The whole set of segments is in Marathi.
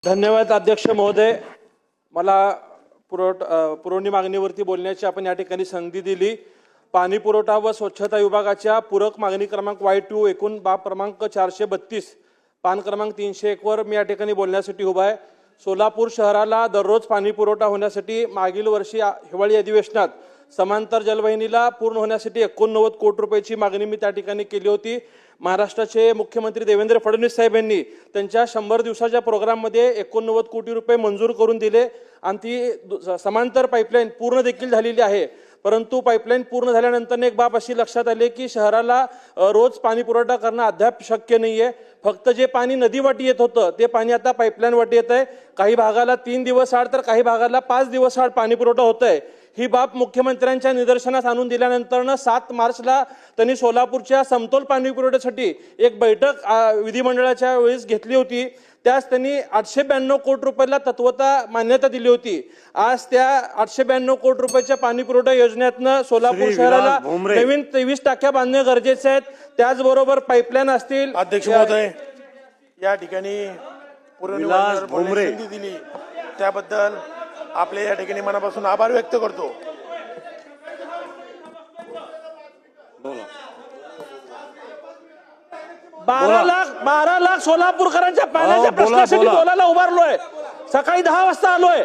धन्यवाद अध्यक्ष महोदय। मला पुरवणी मागणीवरती बोलण्याची आपण या ठिकाणी संधी दिली। पाणी पुरवठा व स्वच्छता विभागाच्या पूरक मागणी क्रमांक Y2 एकूण बाब क्रमांक 432 पान क्रमांक 301 वर मी या ठिकाणी बोलण्यासाठी उभा आहे। सोलापूर शहराला दररोज पाणी पुरवठा होण्यासाठी मागील वर्षी हिवाळी अधिवेशनात समांतर जलवाहिनीला पूर्ण होण्यासाठी 89 कोटी रुपयाची मागणी मी त्या ठिकाणी केली होती। महाराष्ट्राचे मुख्यमंत्री देवेंद्र फडणवीस साहेब यांनी त्यांच्या 100 दिवसाच्या प्रोग्राममध्ये 89 कोटी रुपये मंजूर करून दिले आणि ती समांतर पाईपलाईन पूर्ण देखील झालेली आहे। परंतु पाईपलाईन पूर्ण झाल्यानंतर एक बाब अशी लक्षात आली की शहराला रोज पाणी पुरवठा करणं अद्याप शक्य नाहीये। फक्त जे पाणी नदीवाटी येत होतं ते पाणी आता पाईपलाईन वाटी येत आहे। काही भागाला 3 दिवस आड तर काही भागाला 5 दिवस आड पाणी पुरवठा होत आहे। ही बाब मुख्यमंत्र्यांच्या निदर्शनास आणून दिल्यानंतर 7 मार्चला त्यांनी सोलापूरच्या समतोल पाणी पुरवठ्यासाठी एक बैठक विधिमंडळाच्या वेळेस घेतली होती। त्यास त्यांनी 892 कोटी रुपयाला तत्वता मान्यता दिली होती। आज त्या 892 कोटी रुपयाच्या पाणी पुरवठा योजनेतनं सोलापूर शहराला नवीन 23 टाक्या बांधणे गरजेचे आहेत। त्याचबरोबर पाईपलाईन असतील। अध्यक्ष महोदय, या ठिकाणी संधी दिली त्याबद्दल आपले या ठिकाणी मनापासून आभार व्यक्त करतो। 12 लाख सोलापूरकरांच्या पाण्याच्या प्रश्नासाठी बोलायला उभारलोय। सकाळी 10 वाजता आलोय।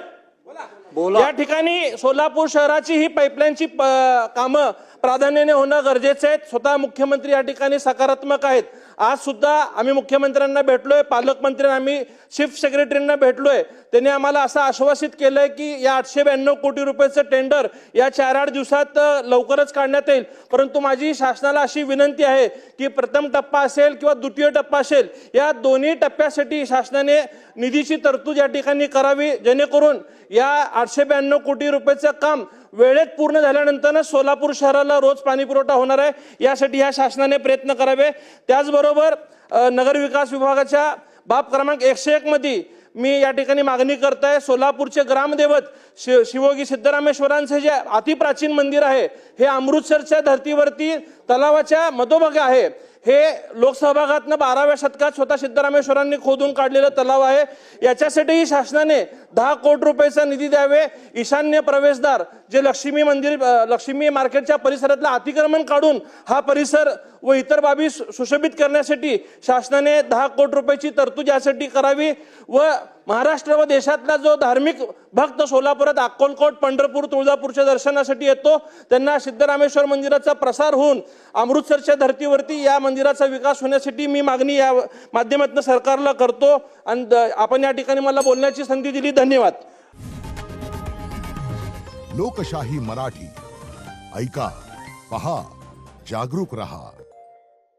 या ठिकाणी सोलापूर शहराची ही पाईपलाईनची कामं प्राधान्याने होणं गरजेचं आहे। स्वतः मुख्यमंत्री या ठिकाणी सकारात्मक आहेत। आज सुद्धा आम्ही मुख्यमंत्र्यांना भेटलोय, पालकमंत्र्यांना, आम्ही चीफ सेक्रेटरींना भेटलोय। त्यांनी आम्हाला असं आश्वासित केलंय की या 892 कोटी रुपयाचं टेंडर या 4-8 दिवसात लवकरच काढण्यात येईल। परंतु माझी शासनाला अशी विनंती आहे की प्रथम टप्पा असेल किंवा द्वितीय टप्पा असेल, या दोन्ही टप्प्यासाठी शासनाने निधीची तरतूद या ठिकाणी करावी, जेणेकरून या 892 कोटी रुपयाचं काम वेळेत पूर्ण झाल्यानंतर सोलापूर शहराला रोज पाणी पुरवठा होणार आहे। यासाठी या शासनाने प्रयत्न करावे। त्याचबरोबर नगर विकास विभागाच्या बाब क्रमांक 101 मध्ये मी या ठिकाणी मागणी करतोय। सोलापूरचे ग्रामदैवत शिवोगी सिद्धरामेश्वरांचे जे अतिप्राचीन मंदिर आहे, हे अमृतसरच्या धर्तीवरती तलावाच्या मधोभागी आहे। हे लोकसहभागातनं 12व्या शतकात स्वतः सिद्धरामेश्वरांनी खोदून काढलेलं तलाव आहे। याच्यासाठीही शासनाने 10 कोटी रुपयाचा निधी द्यावे। ईशान्य प्रवेशद्वार जे लक्ष्मी मार्केटच्या परिसरातलं अतिक्रमण काढून हा परिसर व इतर बाबी सुशोभित करण्यासाठी शासनाने 10 कोटी रुपयाची तरतूद यासाठी करावी। व महाराष्ट्र व देशातला जो धार्मिक भक्त सोलापुरात अक्कलकोट, पंढरपूर, तुळजापूरच्या दर्शनासाठी येतो, त्यांना सिद्धरामेश्वर मंदिराचा प्रसार होऊन अमृतसरच्या धर्तीवरती या मंदिराचा विकास होण्यासाठी मी मागणी या माध्यमातून सरकारला करतो। आणि आपण या ठिकाणी मला बोलण्याची संधी दिली। धन्यवाद। लोकशाही मराठी ऐका, पहा, जागरूक रहा।